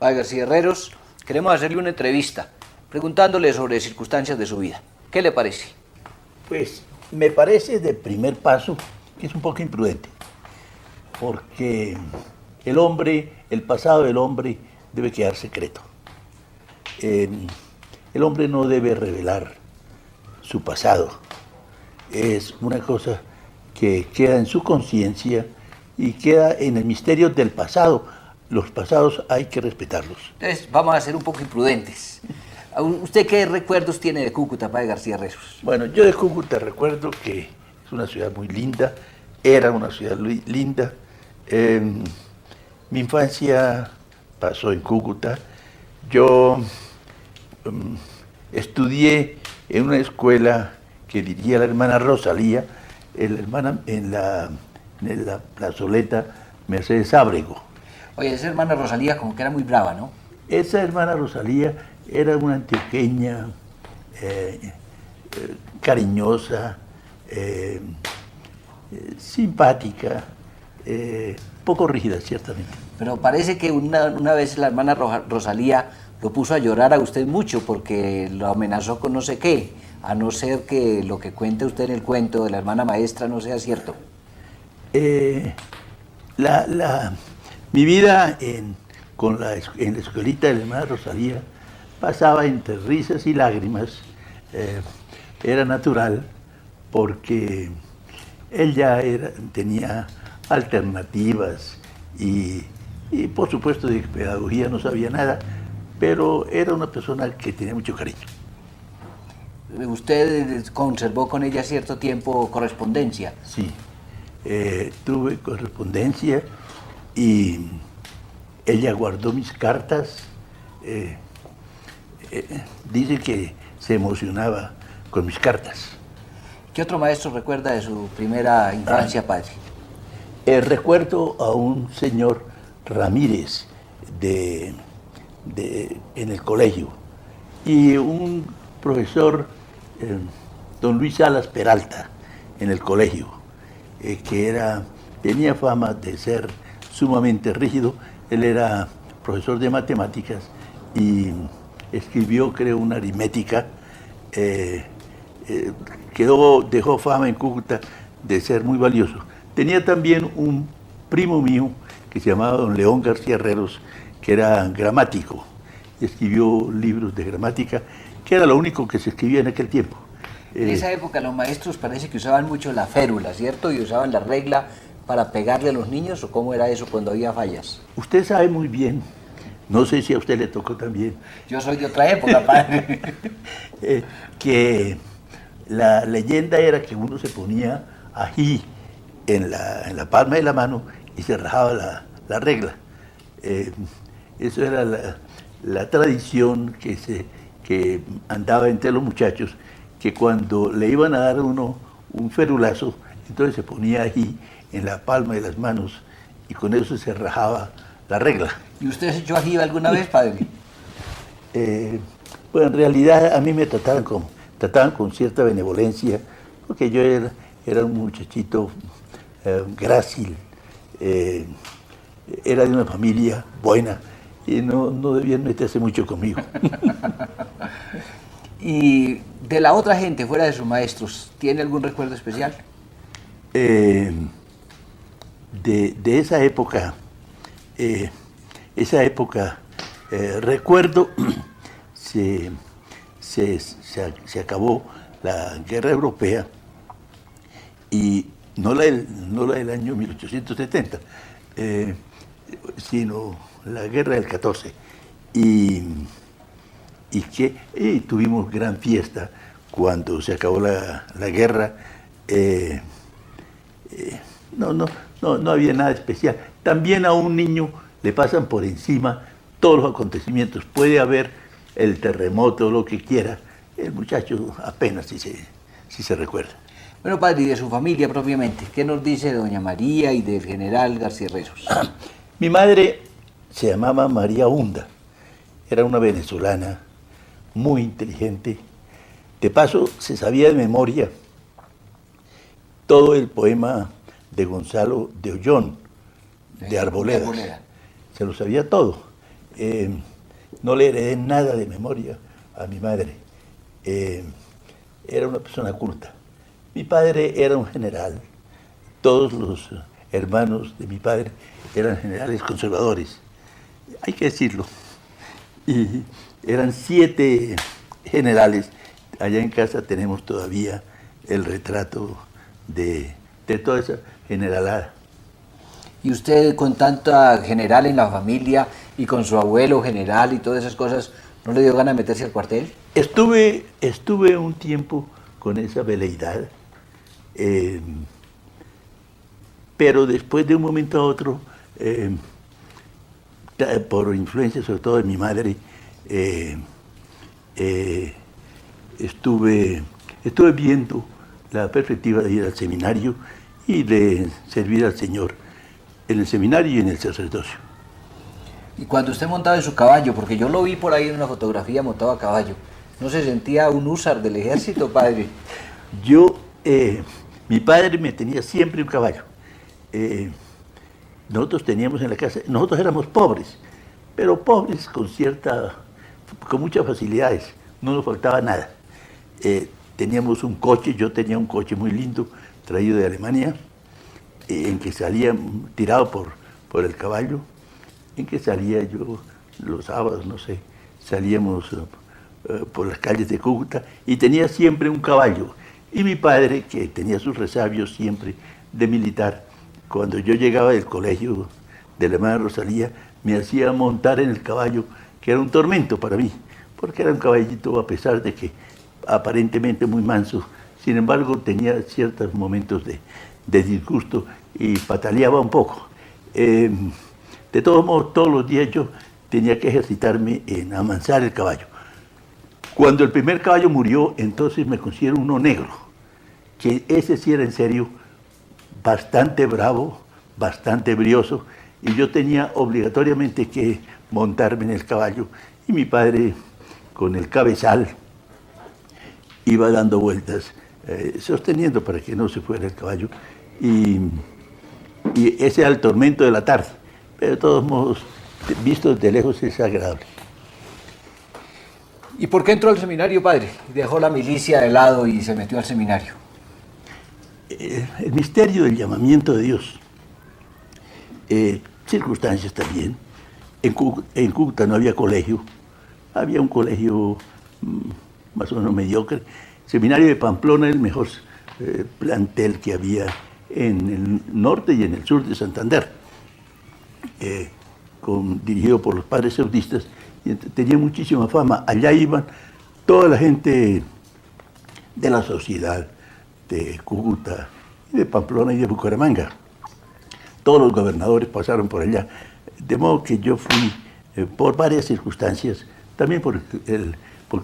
Padre García Herreros, queremos hacerle una entrevista preguntándole sobre circunstancias de su vida. ¿Qué le parece? Pues me parece de primer paso que es un poco imprudente, porque el pasado del hombre debe quedar secreto. El hombre no debe revelar su pasado. Es una cosa que queda en su conciencia y queda en el misterio del pasado. Los pasados hay que respetarlos. Entonces, vamos a ser un poco imprudentes. ¿Usted qué recuerdos tiene de Cúcuta, Padre García Herreros? Bueno, yo de Cúcuta recuerdo que es una ciudad muy linda, era una ciudad muy linda. Mi infancia pasó en Cúcuta. Yo estudié en una escuela que dirigía la hermana Rosalía, en la plazoleta Mercedes Ábrego. Oye, esa hermana Rosalía como que era muy brava, ¿no? Esa hermana Rosalía era una antioqueña cariñosa, simpática, poco rígida, ciertamente. Pero parece que una vez la hermana Rosalía lo puso a llorar a usted mucho porque lo amenazó con no sé qué, a no ser que lo que cuente usted en el cuento de la hermana maestra no sea cierto. Mi vida en la escuelita de la hermana Rosalía pasaba entre risas y lágrimas. Era natural porque ella tenía alternativas y por supuesto de pedagogía no sabía nada, pero era una persona que tenía mucho cariño. ¿Usted conservó con ella cierto tiempo correspondencia? Sí, tuve correspondencia y ella guardó mis cartas. Dice que se emocionaba con mis cartas. ¿Qué otro maestro recuerda de su primera infancia, padre? Recuerdo a un señor Ramírez en el colegio y un profesor, don Luis Salas Peralta, en el colegio, que tenía fama de ser sumamente rígido. Él era profesor de matemáticas y escribió, creo, una aritmética. Dejó fama en Cúcuta de ser muy valioso. Tenía también un primo mío que se llamaba don León García Herreros, que era gramático, y escribió libros de gramática, que era lo único que se escribía en aquel tiempo. En esa época los maestros parece que usaban mucho la férula, ¿cierto? Y usaban la regla para pegarle a los niños, ¿o cómo era eso cuando había fallas? Usted sabe muy bien, no sé si a usted le tocó también. Yo soy de otra época, padre. Que la leyenda era que uno se ponía ají en la palma de la mano y se rajaba la regla. Eso era la tradición que andaba entre los muchachos, que cuando le iban a dar a uno un ferulazo, entonces se ponía ají en la palma de las manos y con eso se rajaba la regla. ¿Y usted se echó ají alguna vez, padre? Bueno, en realidad a mí me trataban con cierta benevolencia, porque yo era un muchachito grácil, era de una familia buena y no debían meterse mucho conmigo. ¿Y de la otra gente, fuera de sus maestros, tiene algún recuerdo especial? De esa época, recuerdo, se acabó la guerra europea y no la del año 1870, sino la guerra del 14. Y tuvimos gran fiesta cuando se acabó la guerra. No había nada especial. También a un niño le pasan por encima todos los acontecimientos. Puede haber el terremoto, lo que quiera. El muchacho apenas si se recuerda. Bueno, padre, y de su familia propiamente, ¿qué nos dice de doña María y del general García Herreros? Mi madre se llamaba María Hunda. Era una venezolana muy inteligente. De paso, se sabía de memoria todo el poema de Gonzalo de Ollón, de Arboledas. Se lo sabía todo. no le heredé nada de memoria a mi madre. Era una persona culta. Mi padre era un general. Todos los hermanos de mi padre eran generales conservadores. Hay que decirlo. Y eran 7 generales. Allá en casa tenemos todavía el retrato de toda esa generalada. Y usted, con tanta general en la familia y con su abuelo general y todas esas cosas, ¿no le dio ganas de meterse al cuartel? Estuve un tiempo con esa veleidad, pero después de un momento a otro, por influencia sobre todo de mi madre, estuve viendo la perspectiva de ir al seminario y de servir al Señor en el seminario y en el sacerdocio. Y cuando usted montaba en su caballo, porque yo lo vi por ahí en una fotografía montado a caballo, ¿no se sentía un húsar del ejército, padre? Mi padre me tenía siempre un caballo. Nosotros teníamos en la casa, nosotros éramos pobres, pero pobres con muchas facilidades, no nos faltaba nada. Teníamos un coche, yo tenía un coche muy lindo, traído de Alemania, en que salía tirado por el caballo, en que salía yo los sábados, no sé, salíamos por las calles de Cúcuta y tenía siempre un caballo. Y mi padre, que tenía sus resabios siempre de militar, cuando yo llegaba del colegio de la hermana Rosalía, me hacía montar en el caballo, que era un tormento para mí, porque era un caballito, a pesar de que aparentemente muy manso, sin embargo tenía ciertos momentos de disgusto y pataleaba un poco. De todos modos, todos los días yo tenía que ejercitarme en amansar el caballo. Cuando el primer caballo murió, entonces me consiguieron uno negro, que ese sí era en serio bastante bravo, bastante brioso, y yo tenía obligatoriamente que montarme en el caballo, y mi padre con el cabezal iba dando vueltas, sosteniendo para que no se fuera el caballo, y ese era el tormento de la tarde, pero de todos modos, visto desde lejos es agradable. ¿Y por qué entró al seminario, padre? Dejó la milicia de lado y se metió al seminario. El misterio del llamamiento de Dios. Circunstancias también. En Cúcuta no había colegio, había un colegio más o menos mediocre. El seminario de Pamplona era el mejor plantel que había en el norte y en el sur de Santander, dirigido por los padres seudistas, y tenía muchísima fama. Allá iban toda la gente de la sociedad de Cúcuta, de Pamplona y de Bucaramanga. Todos los gobernadores pasaron por allá, de modo que yo fui por varias circunstancias, también porque el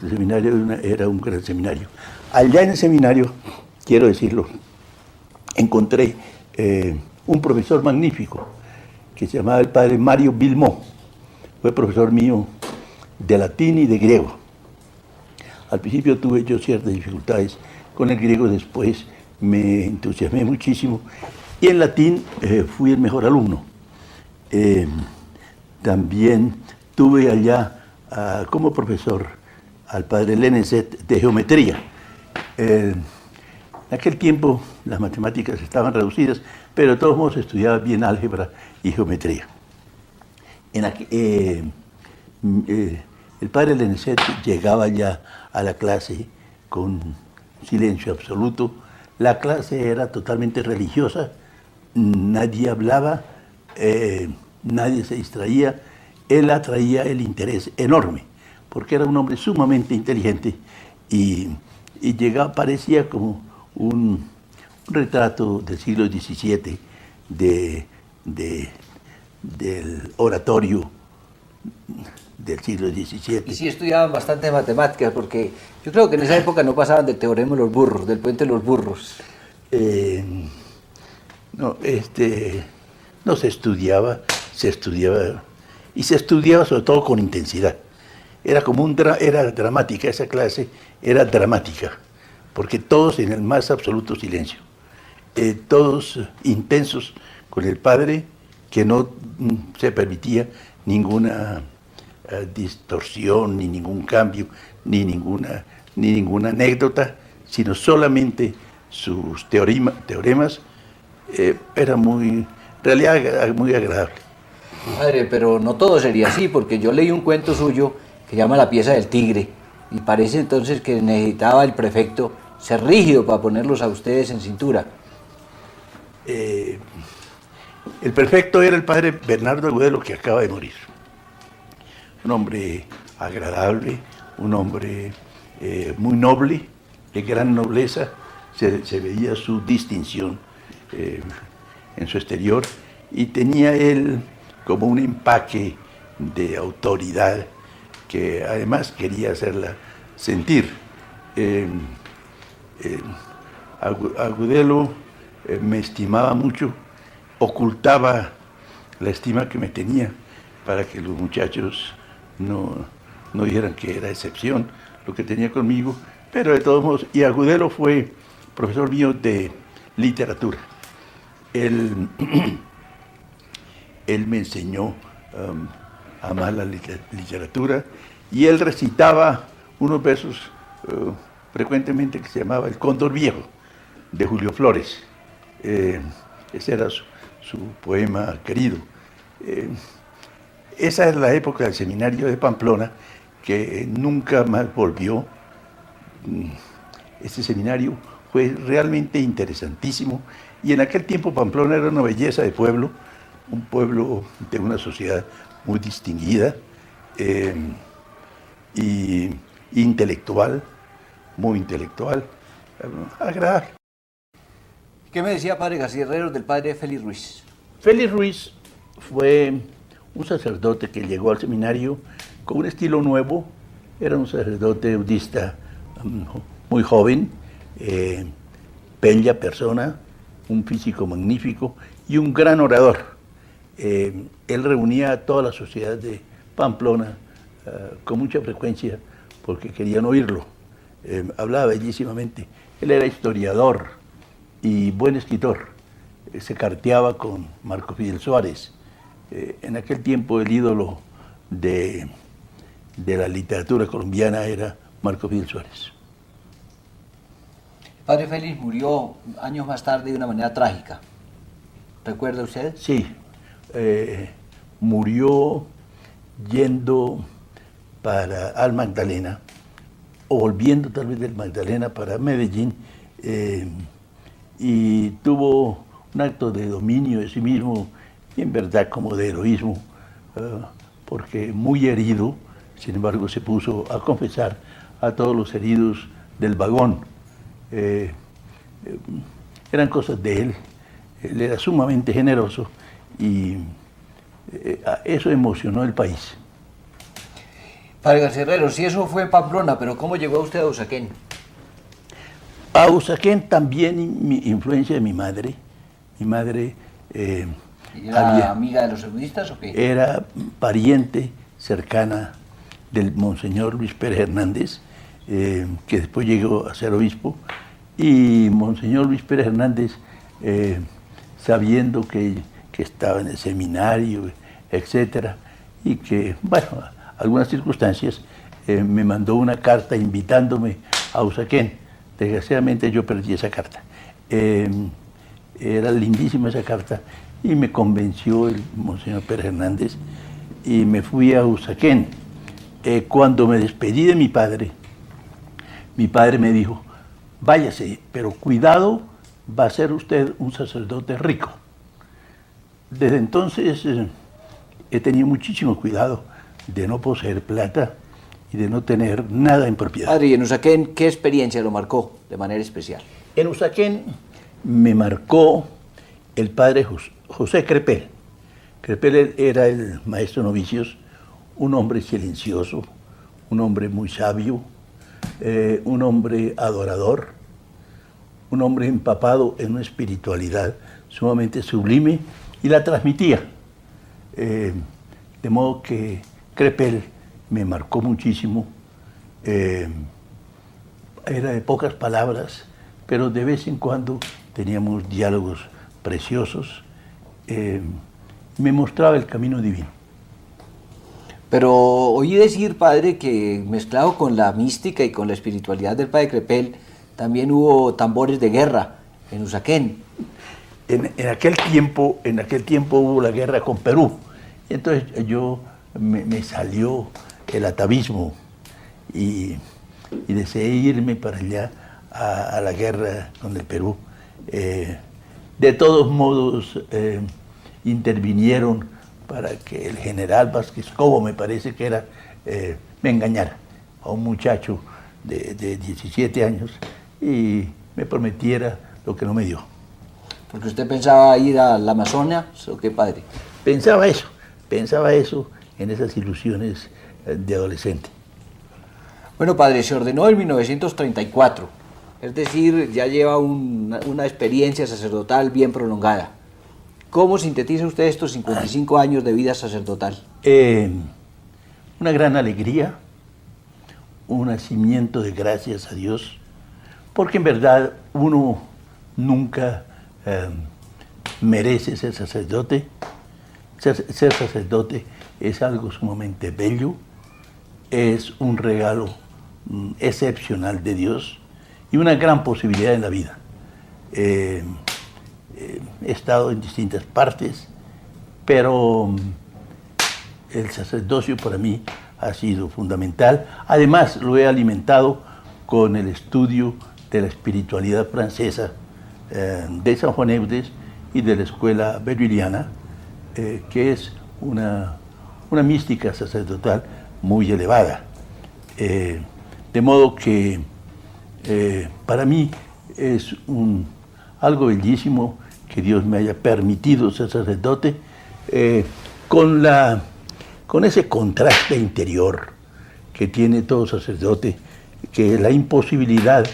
seminario era un gran seminario. Allá en el seminario, quiero decirlo, encontré un profesor magnífico que se llamaba el padre Mario Vilmó. Fue profesor mío de latín y de griego. Al principio tuve yo ciertas dificultades con el griego, después me entusiasmé muchísimo y en latín fui el mejor alumno. También tuve allá como profesor al padre Lenezet de geometría. En aquel tiempo las matemáticas estaban reducidas, pero de todos modos estudiaba bien álgebra y geometría. El padre Lenezet llegaba ya a la clase con silencio absoluto. La clase era totalmente religiosa, nadie hablaba, nadie se distraía. Él atraía el interés enorme, porque era un hombre sumamente inteligente y llegaba, parecía como un retrato del siglo XVII del oratorio del siglo XVII. Y sí estudiaban bastante matemáticas, porque yo creo que en esa época no pasaban del teorema de los burros, del puente de los burros. No se estudiaba, y se estudiaba sobre todo con intensidad. Era como era dramática, esa clase era dramática, porque todos en el más absoluto silencio, todos intensos con el padre, que no se permitía ninguna distorsión, ni ningún cambio, ni ninguna anécdota, sino solamente sus teoremas. Era en realidad muy agradable. Padre, pero no todo sería así, porque yo leí un cuento suyo que llama La pieza del tigre, y parece entonces que necesitaba el prefecto ser rígido para ponerlos a ustedes en cintura. El prefecto era el padre Bernardo Agudelo, que acaba de morir. Un hombre agradable, un hombre muy noble, de gran nobleza. Se veía su distinción en su exterior, y tenía él como un empaque de autoridad que además quería hacerla sentir. Agudelo me estimaba mucho, ocultaba la estima que me tenía para que los muchachos no dijeran que era excepción lo que tenía conmigo, pero de todos modos, y Agudelo fue profesor mío de literatura. Él me enseñó a amar la literatura, y él recitaba unos versos frecuentemente que se llamaba El Cóndor Viejo, de Julio Flores. Ese era su poema querido. Esa es la época del seminario de Pamplona, que nunca más volvió. Este seminario fue realmente interesantísimo, y en aquel tiempo Pamplona era una belleza de pueblo, un pueblo de una sociedad muy distinguida y intelectual, muy intelectual, agradable. ¿Qué me decía, padre García Herreros, del padre Félix Ruiz? Félix Ruiz fue un sacerdote que llegó al seminario con un estilo nuevo. Era un sacerdote budista muy joven, bella persona, un físico magnífico y un gran orador. Él reunía a toda la sociedad de Pamplona con mucha frecuencia porque querían oírlo. Hablaba bellísimamente. Él era historiador y buen escritor. Se carteaba con Marco Fidel Suárez. En aquel tiempo el ídolo de la literatura colombiana era Marco Fidel Suárez. Padre Félix murió años más tarde de una manera trágica. ¿Recuerda usted? Sí. Murió yendo al Magdalena, o volviendo tal vez del Magdalena para Medellín, y tuvo un acto de dominio de sí mismo, y en verdad como de heroísmo, porque muy herido, sin embargo se puso a confesar a todos los heridos del vagón. Eran cosas de él. Él era sumamente generoso, y eso emocionó el país. Padre García Herreros, sí, eso fue en Pamplona, pero ¿cómo llegó usted a Usaquén? A Usaquén también influencia de mi madre. Mi madre ¿Era amiga de los erudistas o qué? Era pariente cercana del Monseñor Luis Pérez Hernández, que después llegó a ser obispo. Y Monseñor Luis Pérez Hernández, sabiendo que estaba en el seminario, etcétera, y que, bueno, algunas circunstancias, me mandó una carta invitándome a Usaquén. Desgraciadamente yo perdí esa carta. Era lindísima esa carta, y me convenció el Monseñor Pérez Hernández, y me fui a Usaquén. Cuando me despedí de mi padre me dijo: váyase, pero cuidado, va a ser usted un sacerdote rico. Desde entonces he tenido muchísimo cuidado de no poseer plata y de no tener nada en propiedad. Padre, ¿y en Usaquén qué experiencia lo marcó de manera especial? En Usaquén me marcó el padre José Crepel. Crepel era el maestro de novicios, un hombre silencioso, un hombre muy sabio, un hombre adorador, un hombre empapado en una espiritualidad sumamente sublime, y la transmitía. De modo que Crepel me marcó muchísimo. Era de pocas palabras, pero de vez en cuando teníamos diálogos preciosos. Me mostraba el camino divino. Pero oí decir, padre, que mezclado con la mística y con la espiritualidad del padre Crepel, también hubo tambores de guerra en Usaquén. En aquel tiempo hubo la guerra con Perú. Y entonces me salió el atavismo y deseé irme para allá a la guerra con el Perú. De todos modos, intervinieron para que el general Vázquez Cobo, me parece que era, me engañara a un muchacho de 17 años y me prometiera lo que no me dio. Porque usted pensaba ir a la Amazonia, ¿o qué, padre? Pensaba eso en esas ilusiones de adolescente. Bueno, padre, se ordenó en 1934, es decir, ya lleva una experiencia sacerdotal bien prolongada. ¿Cómo sintetiza usted estos 55 años de vida sacerdotal? Una gran alegría, un nacimiento de gracias a Dios, porque en verdad uno nunca merece ser sacerdote. Ser sacerdote es algo sumamente bello, es un regalo excepcional de Dios y una gran posibilidad en la vida. He estado en distintas partes, pero el sacerdocio para mí ha sido fundamental. Además, lo he alimentado con el estudio de la espiritualidad francesa de San Juan Eudes y de la escuela beriliana, que es una mística sacerdotal muy elevada. De modo que para mí es algo bellísimo que Dios me haya permitido ser sacerdote, con ese contraste interior que tiene todo sacerdote, que es la imposibilidad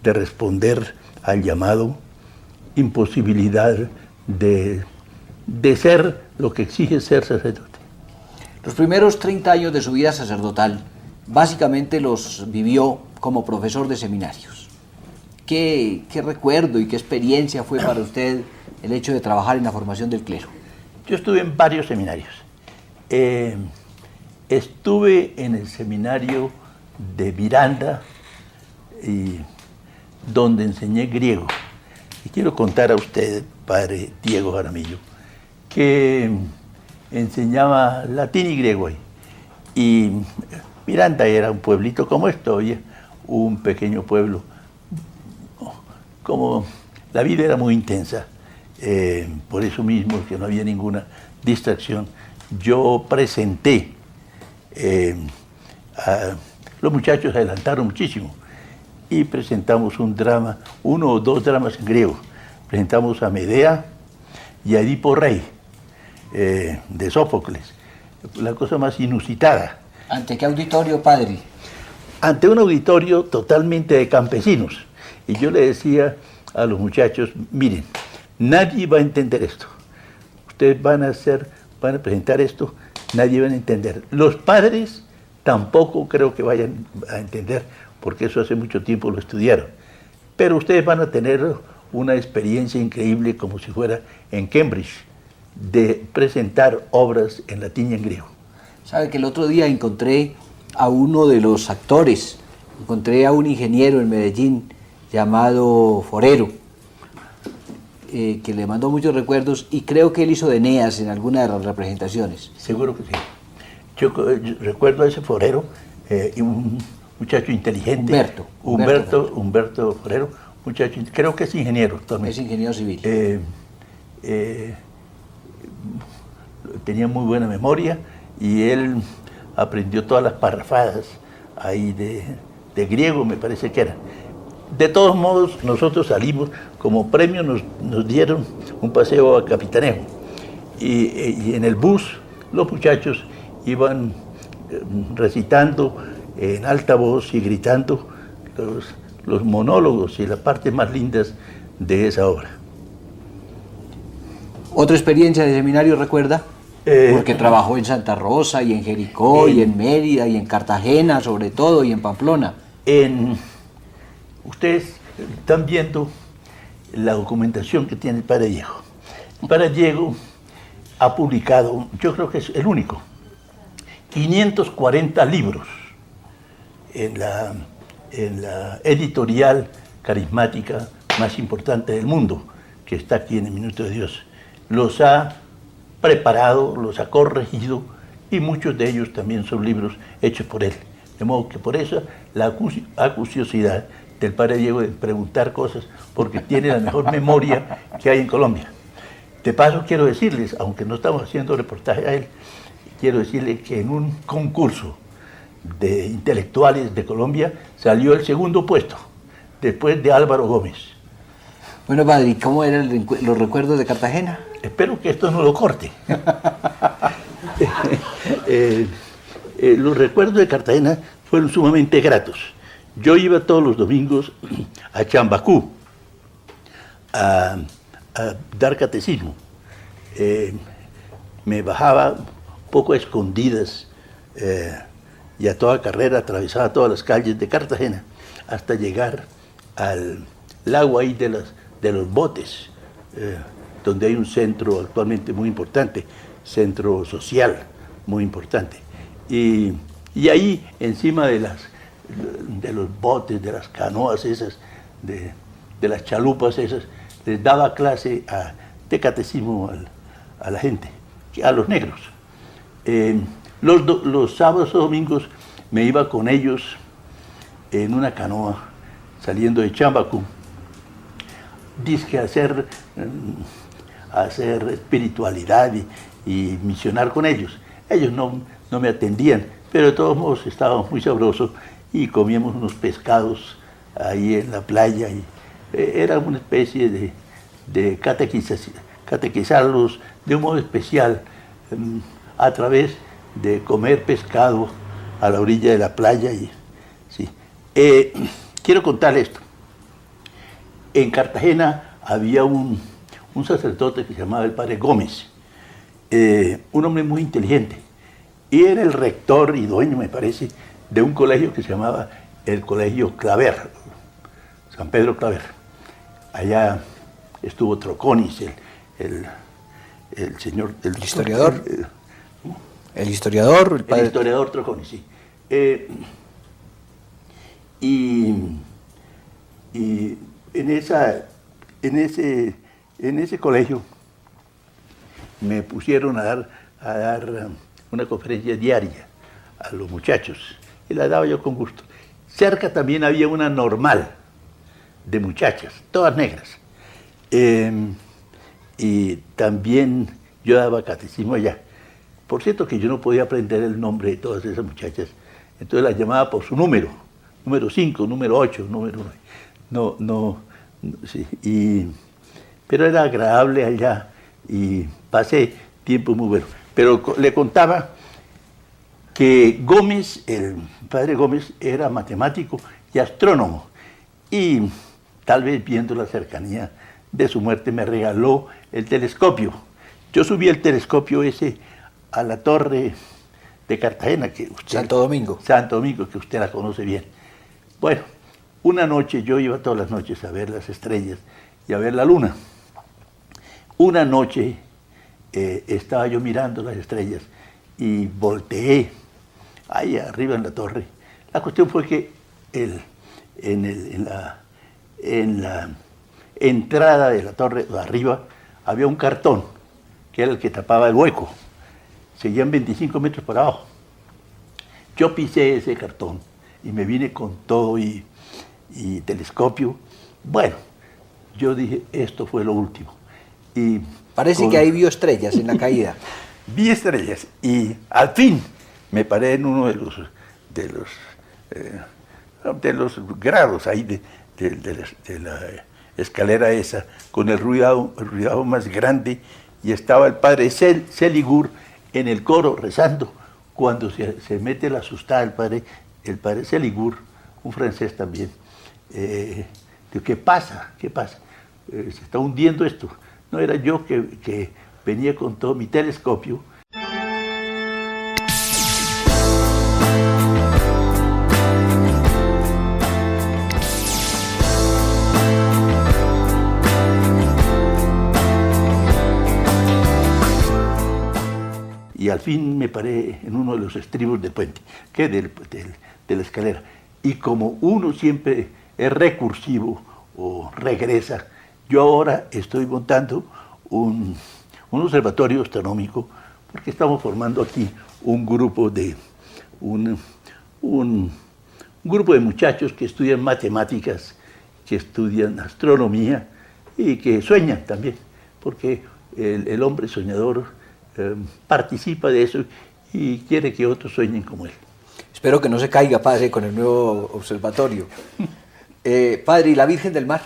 de responder al llamado, imposibilidad de ser lo que exige ser sacerdote. Los primeros 30 años de su vida sacerdotal, básicamente los vivió como profesor de seminarios. ¿Qué recuerdo y qué experiencia fue para usted el hecho de trabajar en la formación del clero? Yo estuve en varios seminarios. Estuve en el seminario de Miranda, donde enseñé griego. Y quiero contar a usted, padre Diego Jaramillo, que enseñaba latín y griego ahí. Y Miranda era un pueblito como esto, oye, un pequeño pueblo. Como la vida era muy intensa, por eso mismo que no había ninguna distracción, yo presenté, los muchachos adelantaron muchísimo y presentamos un drama, 1 o 2 dramas en griego. Presentamos a Medea y a Edipo Rey, de Sófocles, la cosa más inusitada. ¿Ante qué auditorio, padre? Ante un auditorio totalmente de campesinos. Y yo le decía a los muchachos, miren, nadie va a entender esto. Ustedes van a presentar esto, nadie va a entender. Los padres tampoco creo que vayan a entender, porque eso hace mucho tiempo lo estudiaron. Pero ustedes van a tener una experiencia increíble, como si fuera en Cambridge, de presentar obras en latín y en griego. Sabe que el otro día encontré a uno de los actores, encontré a un ingeniero en Medellín llamado Forero, que le mandó muchos recuerdos y creo que él hizo de Eneas en alguna de las representaciones. Seguro que sí. Yo recuerdo a ese Forero, un muchacho inteligente. Humberto Forero, muchacho, creo que es ingeniero actualmente. Es ingeniero civil. Tenía muy buena memoria y él aprendió todas las parrafadas ahí de griego, me parece que era. De todos modos, nosotros salimos, como premio nos dieron un paseo a Capitanejo. Y en el bus los muchachos iban recitando en alta voz y gritando los monólogos y las partes más lindas de esa obra. ¿Otra experiencia de seminario recuerda? Porque trabajó en Santa Rosa y en Jericó y en Mérida y en Cartagena sobre todo y en Pamplona. Ustedes están viendo la documentación que tiene el padre Diego. El padre Diego ha publicado, yo creo que es el único, 540 libros en la editorial carismática más importante del mundo, que está aquí en el Minuto de Dios. Los ha preparado, los ha corregido, y muchos de ellos también son libros hechos por él. De modo que por eso la acuciosidad del padre Diego de preguntar cosas, porque tiene la mejor memoria que hay en Colombia. De paso quiero decirles, aunque no estamos haciendo reportaje a él, quiero decirle que en un concurso de intelectuales de Colombia salió el segundo puesto, después de Álvaro Gómez. Bueno, padre, ¿y cómo eran los recuerdos de Cartagena? Espero que esto no lo corte. Los recuerdos de Cartagena fueron sumamente gratos. Yo iba todos los domingos a Chambacú a dar catecismo. Me bajaba un poco a escondidas y a toda carrera atravesaba todas las calles de Cartagena hasta llegar al lago ahí de los botes, donde hay un centro actualmente muy importante, centro social muy importante. Y ahí encima de los botes, de las canoas esas, de las chalupas esas, les daba clase de catecismo a la gente, a los negros. Los sábados o domingos me iba con ellos en una canoa saliendo de Chambacú, dizque a hacer espiritualidad y misionar con ellos. Ellos no me atendían, pero de todos modos estábamos muy sabrosos y comíamos unos pescados ahí en la playa. Y era una especie de catequizarlos de un modo especial a través de comer pescado a la orilla de la playa. Sí. Quiero contarle esto. En Cartagena había un sacerdote que se llamaba el padre Gómez, un hombre muy inteligente, y era el rector y dueño, me parece, de un colegio que se llamaba el Colegio Claver, San Pedro Claver. Allá estuvo Troconis, el señor... El historiador. El historiador. El historiador Troconis, sí. Y en ese colegio me pusieron a dar una conferencia diaria a los muchachos, y la daba yo con gusto. Cerca también había una normal de muchachas, todas negras, y también yo daba catecismo allá. Por cierto que yo no podía aprender el nombre de todas esas muchachas, entonces las llamaba por su número 5, número 8, número 9. Sí, pero era agradable allá y pasé tiempo muy bueno. Pero le contaba que Gómez, el padre Gómez, era matemático y astrónomo, y tal vez viendo la cercanía de su muerte me regaló el telescopio. Yo subí el telescopio ese a la torre de Cartagena, que usted, Santo Domingo, que usted la conoce bien. Bueno, una noche, yo iba todas las noches a ver las estrellas y a ver la luna. Una noche estaba yo mirando las estrellas y volteé ahí arriba en la torre. La cuestión fue que en la entrada de la torre de arriba había un cartón que era el que tapaba el hueco. Seguían 25 metros para abajo. Yo pisé ese cartón y me vine con todo y telescopio. Bueno, yo dije, esto fue lo último. Y parece que ahí vio estrellas en la caída. Vi estrellas y al fin me paré en uno de los grados ahí de la escalera esa, con el ruido más grande, y estaba el padre Seligur en el coro rezando. Cuando se mete la asustada el padre Seligur, un francés también, digo, ¿qué pasa? ¿Qué pasa? Se está hundiendo esto. No era yo que venía con todo mi telescopio. y al fin me paré en uno de los estribos del puente, que de la escalera. Y como uno siempre es recursivo o regresa, yo ahora estoy montando un observatorio astronómico, porque estamos formando aquí un grupo de un grupo de muchachos que estudian matemáticas, que estudian astronomía y que sueñan también, porque el hombre soñador participa de eso y quiere que otros sueñen como él. Espero que no se caiga, padre, con el nuevo observatorio. Padre, ¿y la Virgen del Mar?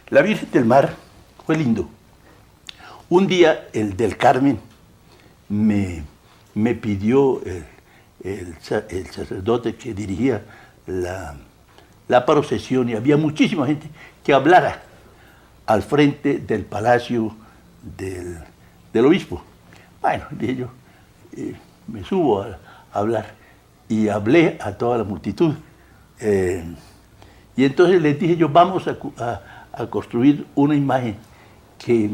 La Virgen del Mar fue lindo. Un día el del Carmen me pidió el sacerdote que dirigía la procesión, y había muchísima gente, que hablara al frente del palacio del obispo. Bueno, dije yo, me subo a hablar, y hablé a toda la multitud. Y entonces les dije yo, vamos a construir una imagen que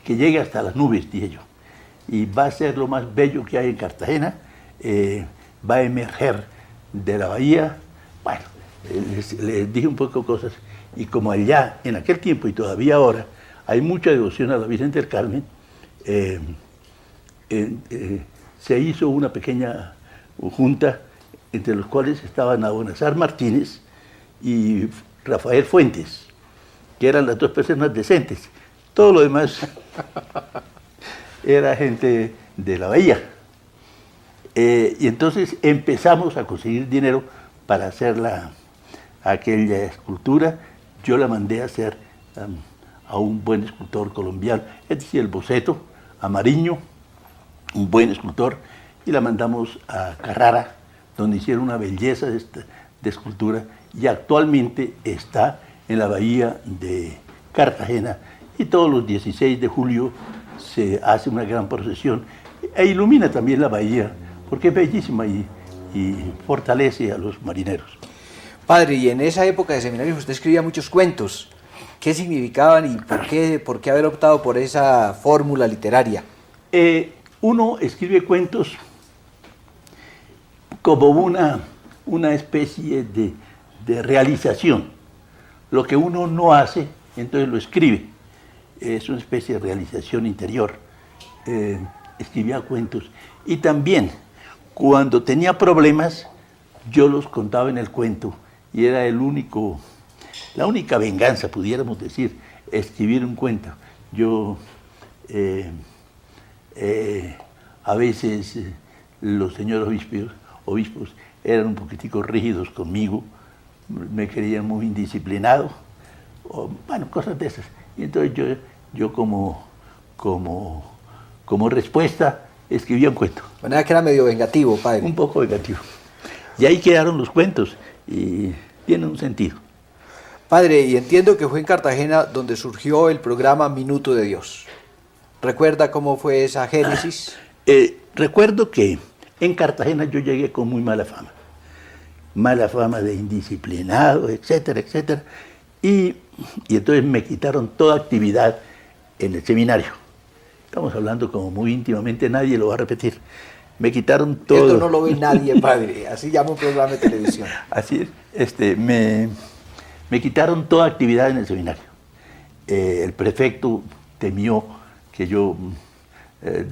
llegue hasta las nubes, dije yo. Y va a ser lo más bello que hay en Cartagena, va a emerger de la bahía. Bueno, les dije un poco cosas, y como allá, en aquel tiempo y todavía ahora, hay mucha devoción a la Virgen del Carmen, se hizo una pequeña junta entre los cuales estaban Abenazar Martínez y Rafael Fuentes, que eran las dos personas decentes. Todo lo demás era gente de la bahía. Y entonces empezamos a conseguir dinero para hacer aquella escultura. Yo la mandé a hacer a un buen escultor colombiano, es decir, el boceto, a Mariño, un buen escultor, y la mandamos a Carrara, donde hicieron una belleza de escultura, y actualmente está en la bahía de Cartagena, y todos los 16 de julio se hace una gran procesión, e ilumina también la bahía, porque es bellísima y fortalece a los marineros. Padre, y en esa época de seminario usted escribía muchos cuentos. ¿Qué significaban y por qué haber optado por esa fórmula literaria? Uno escribe cuentos como una especie de realización. Lo que uno no hace, entonces lo escribe. Es una especie de realización interior. Escribía cuentos. Y también, cuando tenía problemas, yo los contaba en el cuento. Y era la única venganza, pudiéramos decir, escribir un cuento. Yo, a veces, los señores obispos eran un poquitico rígidos conmigo, me creían muy indisciplinado, bueno, cosas de esas. Y entonces yo como respuesta escribía un cuento. Bueno, que era medio vengativo, padre. Un poco vengativo. Y ahí quedaron los cuentos y tienen un sentido. Padre, y entiendo que fue en Cartagena donde surgió el programa Minuto de Dios. ¿Recuerda cómo fue esa génesis? Recuerdo que en Cartagena yo llegué con muy mala fama de indisciplinado, etcétera, etcétera. Y entonces me quitaron toda actividad en el seminario. Estamos hablando como muy íntimamente, nadie lo va a repetir. Me quitaron todo. Esto no lo ve nadie, padre. Así llama un programa de televisión. Así es. Me quitaron toda actividad en el seminario. El prefecto temió que yo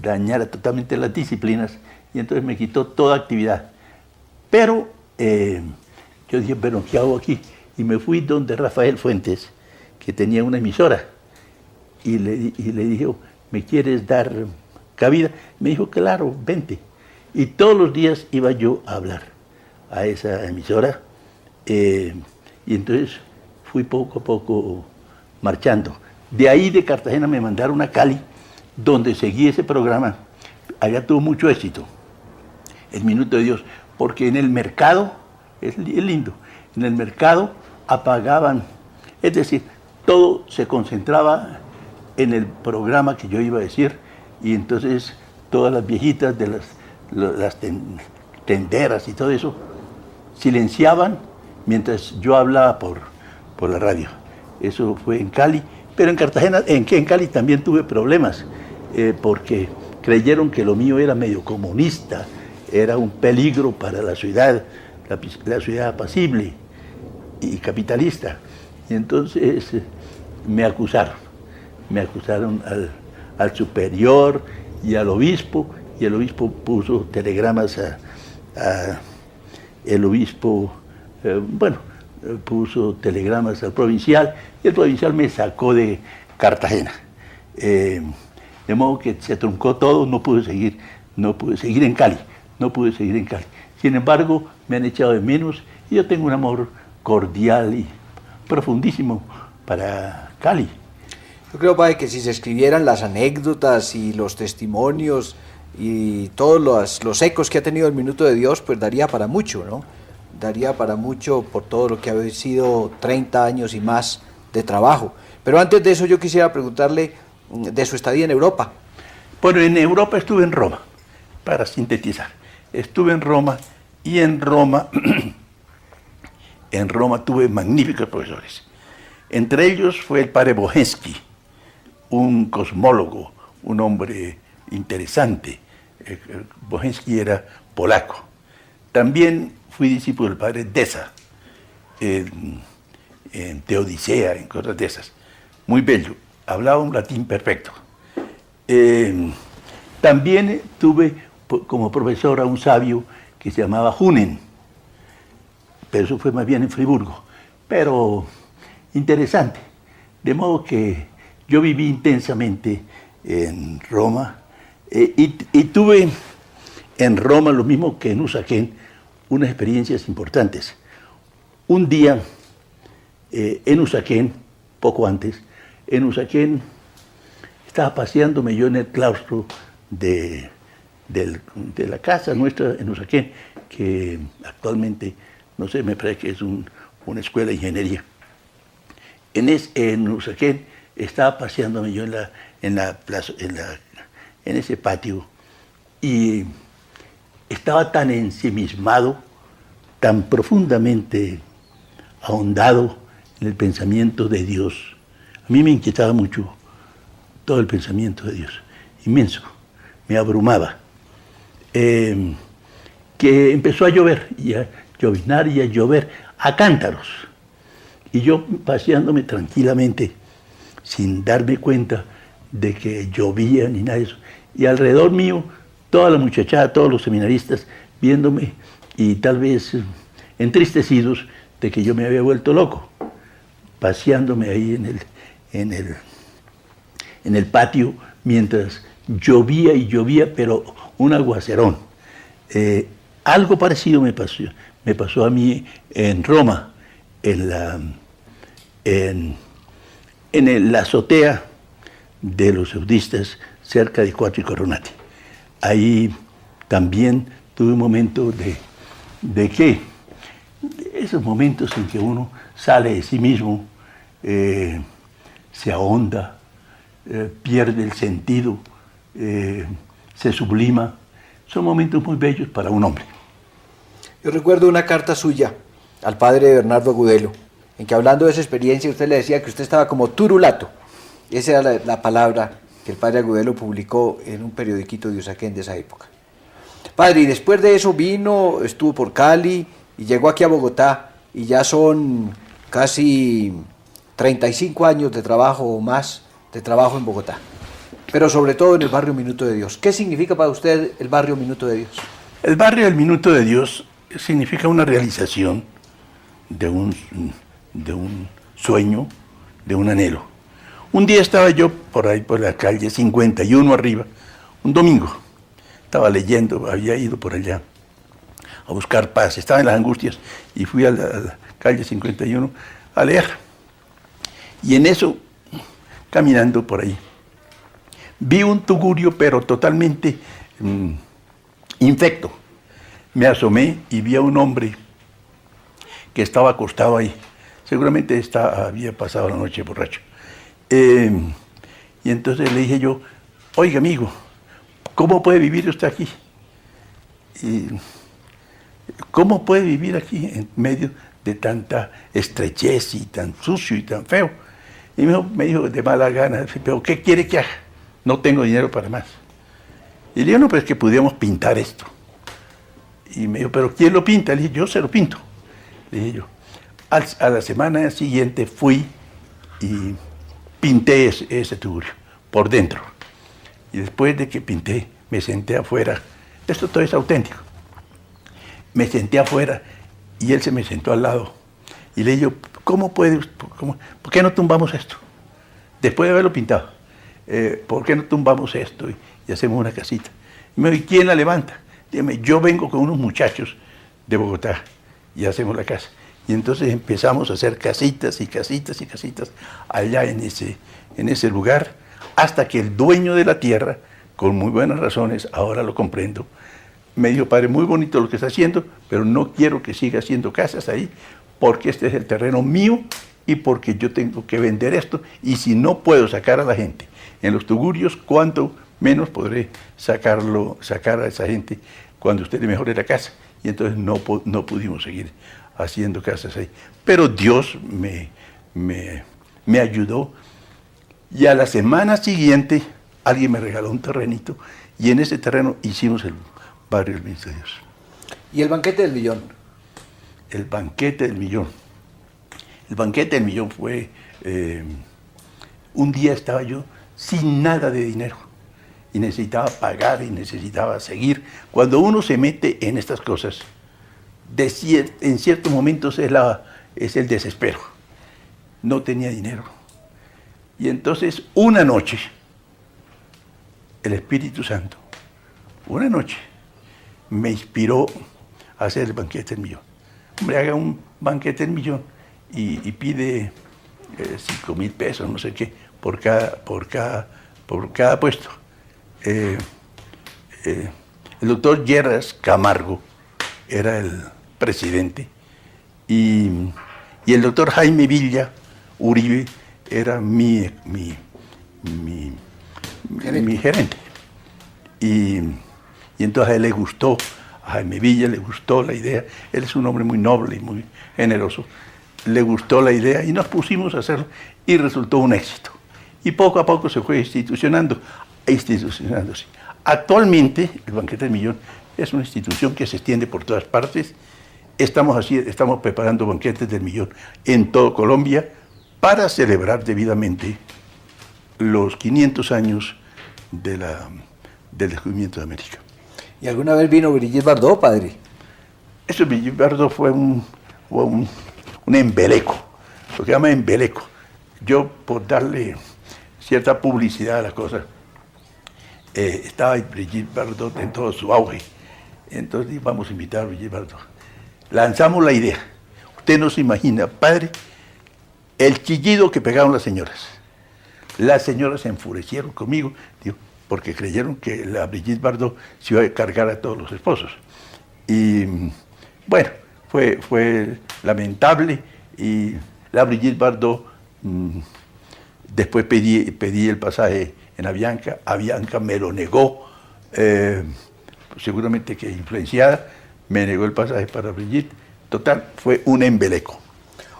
dañara totalmente las disciplinas, y entonces me quitó toda actividad. Pero yo dije, pero ¿qué hago aquí? Y me fui donde Rafael Fuentes, que tenía una emisora, y le dije, ¿me quieres dar cabida? Me dijo, claro, vente. Y todos los días iba yo a hablar a esa emisora, y entonces fui poco a poco marchando. De ahí de Cartagena me mandaron a Cali, donde seguí ese programa. Allá tuvo mucho éxito, el Minuto de Dios, porque en el mercado, es lindo, en el mercado apagaban, es decir, todo se concentraba en el programa que yo iba a decir, y entonces todas las viejitas de las tenderas y todo eso silenciaban mientras yo hablaba por la radio. Eso fue en Cali, pero en Cartagena, en Cali también tuve problemas, porque creyeron que lo mío era medio comunista, era un peligro para la ciudad apacible y capitalista. Y entonces me acusaron al superior y al obispo puso telegramas puso telegramas al provincial, y el provincial me sacó de Cartagena. De modo que se truncó todo, no pude seguir en Cali. Sin embargo, me han echado de menos y yo tengo un amor cordial y profundísimo para Cali. Yo creo, padre, que si se escribieran las anécdotas y los testimonios y todos los ecos que ha tenido el Minuto de Dios, pues daría para mucho, ¿no? Daría para mucho por todo lo que ha sido 30 años y más de trabajo. Pero antes de eso yo quisiera preguntarle de su estadía en Europa. Bueno, en Europa estuve en Roma, para sintetizar. Estuve en Roma y en Roma tuve magníficos profesores. Entre ellos fue el padre Bohensky, un cosmólogo, un hombre interesante. Bohensky era polaco. También fui discípulo del padre Deza, en Teodicea, en cosas de esas. Muy bello, hablaba un latín perfecto. También tuve como profesor a un sabio que se llamaba Hunen, pero eso fue más bien en Friburgo, pero interesante. De modo que yo viví intensamente en Roma y tuve en Roma, lo mismo que en Usaquén, unas experiencias importantes. Un día en Usaquén, poco antes, en Usaquén estaba paseándome yo en el claustro de la casa nuestra en Usaquén, que actualmente, no sé, me parece que es una escuela de ingeniería. En Usaquén estaba paseándome yo en ese patio y estaba tan ensimismado, tan profundamente ahondado en el pensamiento de Dios. A mí me inquietaba mucho todo el pensamiento de Dios, inmenso, me abrumaba. Que empezó a llover, y a lloviznar y a llover a cántaros. Y yo paseándome tranquilamente, sin darme cuenta de que llovía ni nada de eso. Y alrededor mío, toda la muchachada, todos los seminaristas, viéndome y tal vez entristecidos de que yo me había vuelto loco, paseándome ahí en el patio mientras llovía y llovía, pero un aguacerón. Algo parecido me pasó a mí en Roma, en la azotea de los eudistas cerca de Cuatro y Coronati. Ahí también tuve un momento de esos momentos en que uno sale de sí mismo, se ahonda, pierde el sentido, se sublima. Son momentos muy bellos para un hombre. Yo recuerdo una carta suya al padre Bernardo Agudelo, en que hablando de esa experiencia usted le decía que usted estaba como turulato. Esa era la palabra que el padre Agudelo publicó en un periodiquito de Usaquén de esa época. Padre, y después de eso vino, estuvo por Cali y llegó aquí a Bogotá, y ya son casi 35 años de trabajo o más de trabajo en Bogotá, pero sobre todo en el barrio Minuto de Dios. ¿Qué significa para usted el barrio Minuto de Dios? El barrio del Minuto de Dios significa una realización de un sueño, de un anhelo. Un día estaba yo por ahí, por la calle 51 arriba, un domingo. Estaba leyendo, había ido por allá a buscar paz, estaba en las angustias y fui a la calle 51 a leer. Y en eso, caminando por ahí, vi un tugurio, pero totalmente infecto. Me asomé y vi a un hombre que estaba acostado ahí. Seguramente había pasado la noche borracho. Y entonces le dije yo, oiga amigo, ¿cómo puede vivir usted aquí? ¿Cómo puede vivir aquí en medio de tanta estrechez y tan sucio y tan feo? Y me dijo de mala gana, pero ¿qué quiere que haga? No tengo dinero para más. Y le digo, no, pues es que pudiéramos pintar esto. Y me dijo, ¿pero quién lo pinta? Le dije, yo se lo pinto. Le dije yo. A la semana siguiente fui y pinté ese tugurio por dentro. Y después de que pinté, me senté afuera. Esto todo es auténtico. Me senté afuera y él se me sentó al lado. Y le dije, ¿por qué no tumbamos esto? Después de haberlo pintado, ¿por qué no tumbamos esto y hacemos una casita? Y me dijo, ¿y quién la levanta? Dígame, yo vengo con unos muchachos de Bogotá y hacemos la casa. Y entonces empezamos a hacer casitas y casitas y casitas allá en ese lugar, hasta que el dueño de la tierra, con muy buenas razones, ahora lo comprendo, me dijo, padre, muy bonito lo que está haciendo, pero no quiero que siga haciendo casas ahí, porque este es el terreno mío y porque yo tengo que vender esto, y si no puedo sacar a la gente en los tugurios, ¿cuánto menos podré sacar a esa gente cuando usted le mejore la casa? Y entonces no pudimos seguir haciendo casas ahí. Pero Dios me ayudó, y a la semana siguiente alguien me regaló un terrenito, y en ese terreno hicimos el barrio del Ministro de Dios. ¿Y el banquete del millón? El banquete del millón. El banquete del millón fue... un día estaba yo sin nada de dinero y necesitaba pagar y necesitaba seguir. Cuando uno se mete en estas cosas, en ciertos momentos es el desespero. No tenía dinero. Y entonces una noche, el Espíritu Santo, una noche, me inspiró a hacer el banquete del millón. Hombre, haga un banquete del millón y pide 5,000 pesos, no sé qué, por cada puesto. El doctor Lleras Camargo era el presidente y el doctor Jaime Villa Uribe era mi gerente. Y entonces a él le gustó, a Jaime Villa le gustó la idea. Él es un hombre muy noble y muy generoso. Le gustó la idea y nos pusimos a hacerlo y resultó un éxito. Y poco a poco se fue institucionándose. Actualmente el Banquete del Millón es una institución que se extiende por todas partes. Estamos preparando banquetes del millón en todo Colombia para celebrar debidamente los 500 años del descubrimiento de América. ¿Y alguna vez vino Brigitte Bardot, padre? Eso, Brigitte Bardot fue un embeleco, lo que llama embeleco. Yo, por darle cierta publicidad a la cosa, estaba Brigitte Bardot en todo su auge. Entonces vamos a invitar a Brigitte Bardot. Lanzamos la idea. Usted no se imagina, padre, el chillido que pegaron las señoras. Las señoras se enfurecieron conmigo, digo, porque creyeron que la Brigitte Bardot se iba a cargar a todos los esposos. Y bueno, fue lamentable, y la Brigitte Bardot, después pedí el pasaje en Avianca me lo negó, seguramente que influenciada, me negó el pasaje para Brigitte. Total, fue un embeleco.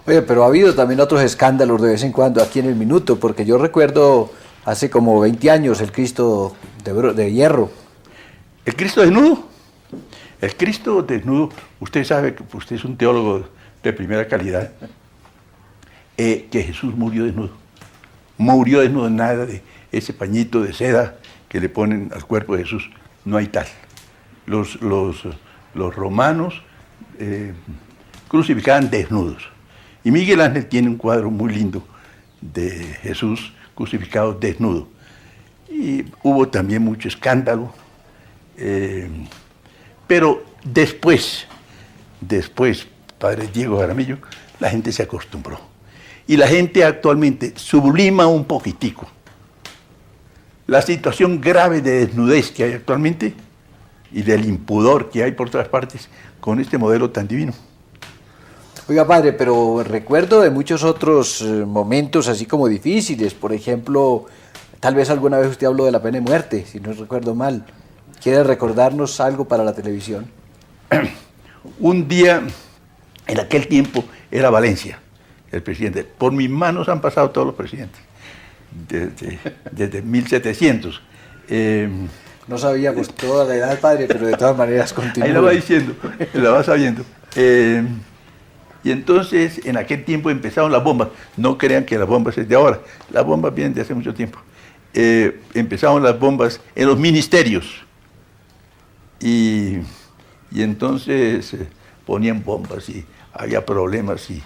Oye, pero ha habido también otros escándalos de vez en cuando aquí en El Minuto, porque yo recuerdo hace como 20 años el Cristo de hierro. ¿El Cristo desnudo? El Cristo desnudo, usted sabe que usted es un teólogo de primera calidad, que Jesús murió desnudo. Murió desnudo, nada de ese pañito de seda que le ponen al cuerpo de Jesús, no hay tal. Los romanos crucificaban desnudos. Y Miguel Ángel tiene un cuadro muy lindo de Jesús crucificado desnudo. Y hubo también mucho escándalo. Pero después, padre Diego Jaramillo, la gente se acostumbró. Y la gente actualmente sublima un poquitico la situación grave de desnudez que hay actualmente y del impudor que hay por todas partes con este modelo tan divino. Oiga, padre, pero recuerdo de muchos otros momentos así como difíciles. Por ejemplo, tal vez alguna vez usted habló de la pena de muerte, si no recuerdo mal. ¿Quiere recordarnos algo para la televisión? Un día, en aquel tiempo, era Valencia, el presidente. Por mis manos han pasado todos los presidentes, desde 1700. No sabíamos toda la edad, padre, pero de todas maneras continúa. Ahí la va diciendo, la va sabiendo. Y entonces, en aquel tiempo empezaron las bombas. No crean que las bombas es de ahora. Las bombas vienen de hace mucho tiempo. Empezaron las bombas en los ministerios. Y entonces ponían bombas y había problemas. Y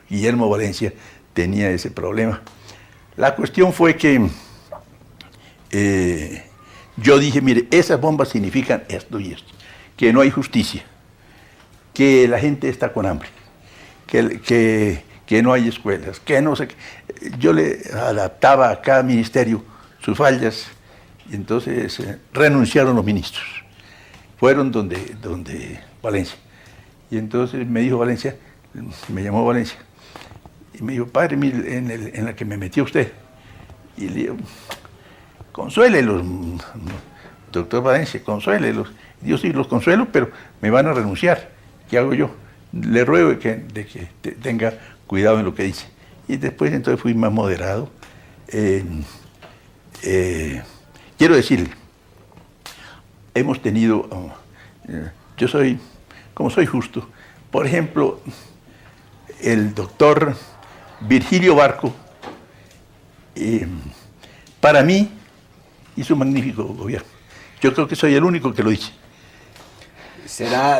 Guillermo Valencia tenía ese problema. La cuestión fue que yo dije, mire, esas bombas significan esto y esto. Que no hay justicia. Que la gente está con hambre, que no hay escuelas, que no sé qué. Yo le adaptaba a cada ministerio sus fallas y entonces renunciaron los ministros. Fueron donde Valencia. Y entonces me dijo Valencia, me llamó Valencia, y me dijo, padre, mire, en la que me metió usted. Y le digo, consuélelos, doctor Valencia, consuélelos. Yo sí los consuelo, pero me van a renunciar. ¿Qué hago yo? Le ruego de que tenga cuidado en lo que dice. Y después entonces fui más moderado. Quiero decirle, hemos tenido, yo soy, como soy justo, por ejemplo, el doctor Virgilio Barco, para mí hizo un magnífico gobierno. Yo creo que soy el único que lo dice.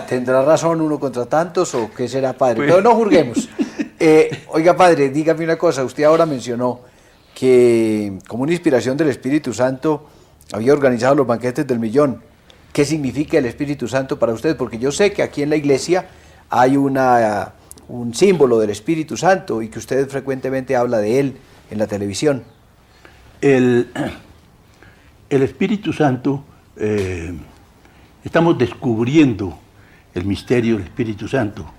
¿Tendrá razón uno contra tantos o qué será, padre? Pues... Pero no juzguemos. Oiga, padre, dígame una cosa. Usted ahora mencionó que como una inspiración del Espíritu Santo había organizado los banquetes del millón. ¿Qué significa el Espíritu Santo para usted? Porque yo sé que aquí en la iglesia hay un símbolo del Espíritu Santo y que usted frecuentemente habla de él en la televisión. El Espíritu Santo... Estamos descubriendo el misterio del Espíritu Santo.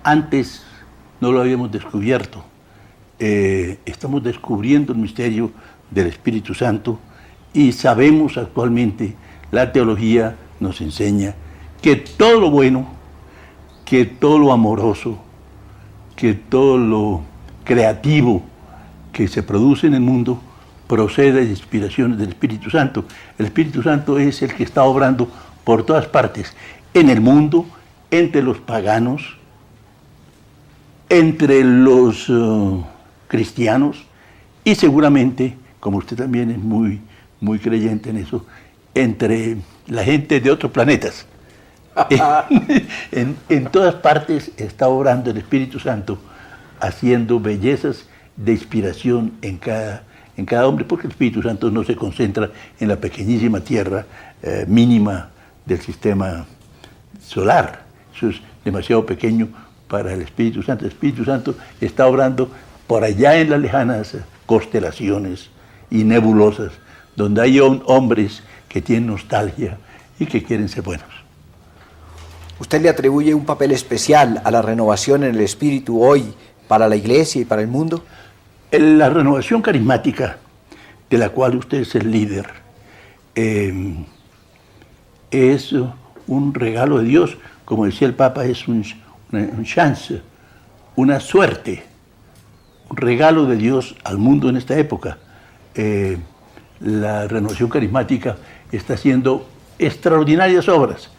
Antes no lo habíamos descubierto. Estamos descubriendo el misterio del Espíritu Santo y sabemos actualmente, la teología nos enseña que todo lo bueno, que todo lo amoroso, que todo lo creativo que se produce en el mundo procede de inspiraciones del Espíritu Santo. El Espíritu Santo es el que está obrando por todas partes, en el mundo, entre los paganos, entre los cristianos y seguramente, como usted también es muy, muy creyente en eso, entre la gente de otros planetas. En todas partes está obrando el Espíritu Santo, haciendo bellezas de inspiración en cada hombre, porque el Espíritu Santo no se concentra en la pequeñísima tierra mínima del sistema solar. Eso es demasiado pequeño para el Espíritu Santo. El Espíritu Santo está obrando por allá en las lejanas constelaciones y nebulosas, donde hay hombres que tienen nostalgia y que quieren ser buenos. ¿Usted le atribuye un papel especial a la renovación en el Espíritu hoy para la iglesia y para el mundo? La renovación carismática, de la cual usted es el líder, es un regalo de Dios. Como decía el Papa, es un chance, una suerte, un regalo de Dios al mundo en esta época. La renovación carismática está haciendo extraordinarias obras.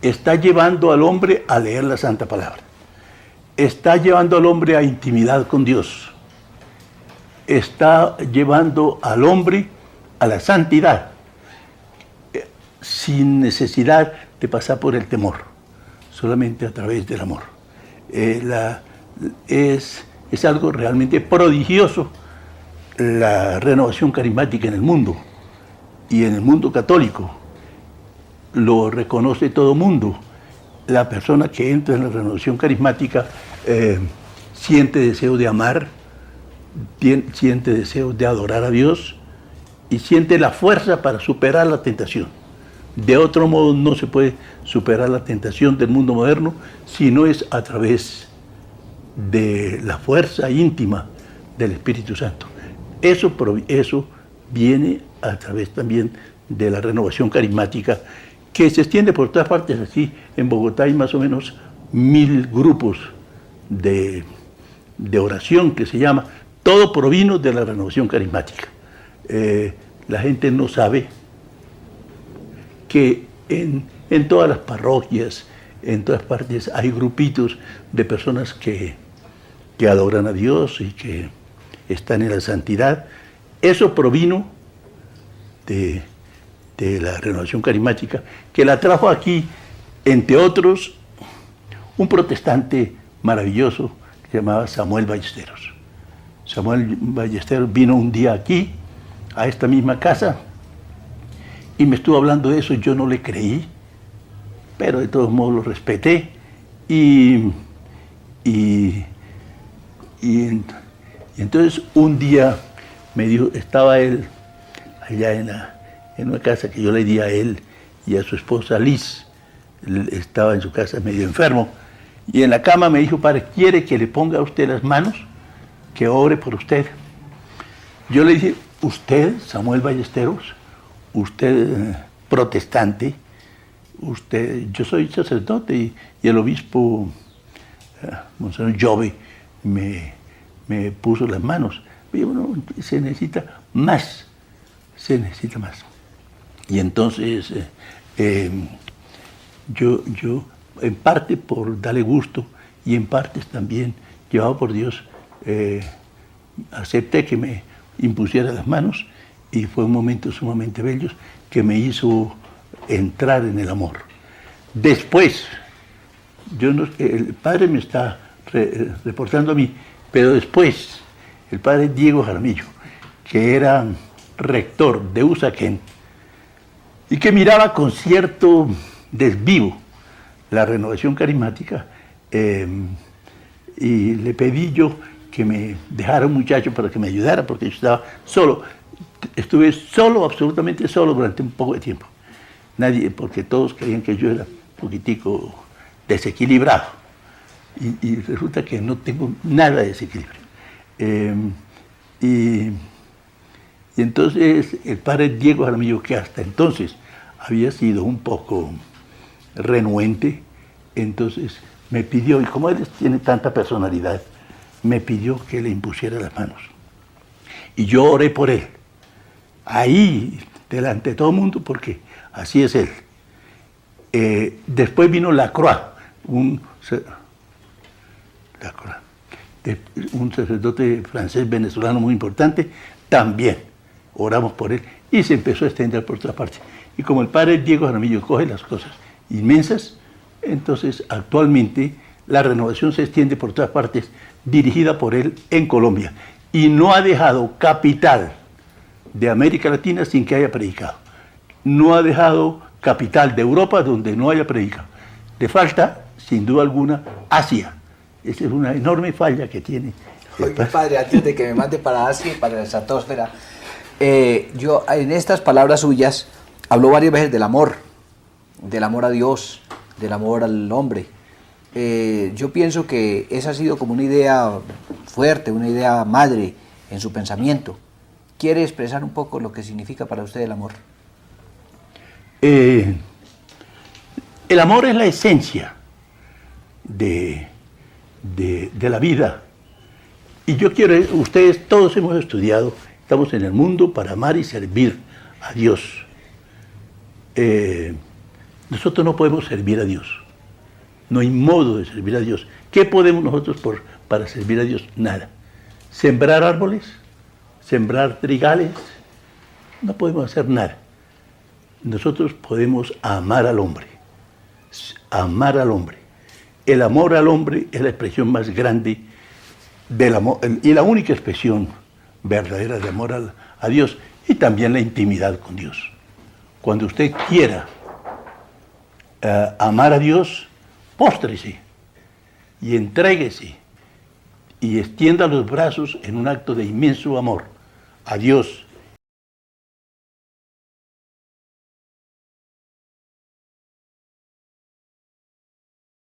Está llevando al hombre a leer la Santa Palabra. Está llevando al hombre a intimidad con Dios. Está llevando al hombre a la santidad, sin necesidad de pasar por el temor, solamente a través del amor. Es algo realmente prodigioso la renovación carismática en el mundo, y en el mundo católico lo reconoce todo mundo. La persona que entra en la renovación carismática siente deseo de amar, siente deseo de adorar a Dios y siente la fuerza para superar la tentación. De otro modo no se puede superar la tentación del mundo moderno si no es a través de la fuerza íntima del Espíritu Santo. Eso viene a través también de la renovación carismática que se extiende por todas partes. Así en Bogotá hay más o menos 1000 grupos de oración que se llama. Todo provino de la renovación carismática. la gente no sabe que en todas las parroquias, en todas partes, hay grupitos de personas que adoran a Dios y que están en la santidad. Eso provino de la renovación carismática, que la trajo aquí, entre otros, un protestante maravilloso que se llamaba Samuel Ballesteros. Samuel Ballesteros vino un día aquí, a esta misma casa, y me estuvo hablando de eso. Yo no le creí, pero de todos modos lo respeté. Y entonces un día me dijo, estaba él allá en una casa que yo le di a él y a su esposa Liz. Él estaba en su casa medio enfermo, y en la cama me dijo: padre, ¿quiere que le ponga a usted las manos, que ore por usted? Yo le dije: usted, Samuel Ballesteros, usted protestante, yo soy sacerdote, y el obispo Monseñor Jove me puso las manos. Y bueno, se necesita más. Y entonces yo en parte por darle gusto y en partes también llevado por Dios, acepté que me impusiera las manos, y fue un momento sumamente bello que me hizo entrar en el amor. Después, el padre me está reportando a mí, pero después el padre Diego Jaramillo, que era rector de Usaquén y que miraba con cierto desvío la renovación carismática, y le pedí yo que me dejara un muchacho para que me ayudara, porque yo estaba solo. Estuve solo, absolutamente solo, durante un poco de tiempo. Porque todos creían que yo era un poquitico desequilibrado, y resulta que no tengo nada de desequilibrio. Y entonces el padre Diego Jaramillo, que hasta entonces había sido un poco renuente, entonces me pidió, y como él tiene tanta personalidad, me pidió que le impusiera las manos. Y yo oré por él, ahí, delante de todo el mundo, porque así es él. Después vino Lacroix, un sacerdote francés venezolano muy importante, también oramos por él, y se empezó a extender por todas partes. Y como el padre Diego Jaramillo coge las cosas inmensas, entonces actualmente la renovación se extiende por todas partes, dirigida por él en Colombia, y no ha dejado capital de América Latina sin que haya predicado. No ha dejado capital de Europa donde no haya predicado. Le falta, sin duda alguna, Asia. Esa es una enorme falla que tiene. Oiga, padre, antes de que me mande para Asia y para la estratosfera, yo en estas palabras suyas habló varias veces del amor a Dios, del amor al hombre. Yo pienso que esa ha sido como una idea fuerte, una idea madre en su pensamiento. ¿Quiere expresar un poco lo que significa para usted el amor? El amor es la esencia de la vida. Y yo quiero, ustedes todos hemos estudiado, estamos en el mundo para amar y servir a Dios. Nosotros no podemos servir a Dios. No hay modo de servir a Dios. ¿Qué podemos nosotros para servir a Dios? Nada. Sembrar árboles, sembrar trigales, no podemos hacer nada. Nosotros podemos amar al hombre. Amar al hombre. El amor al hombre es la expresión más grande del amor, y la única expresión verdadera de amor a Dios, y también la intimidad con Dios. Cuando usted quiera amar a Dios, póstrese y entréguese y extienda los brazos en un acto de inmenso amor a Dios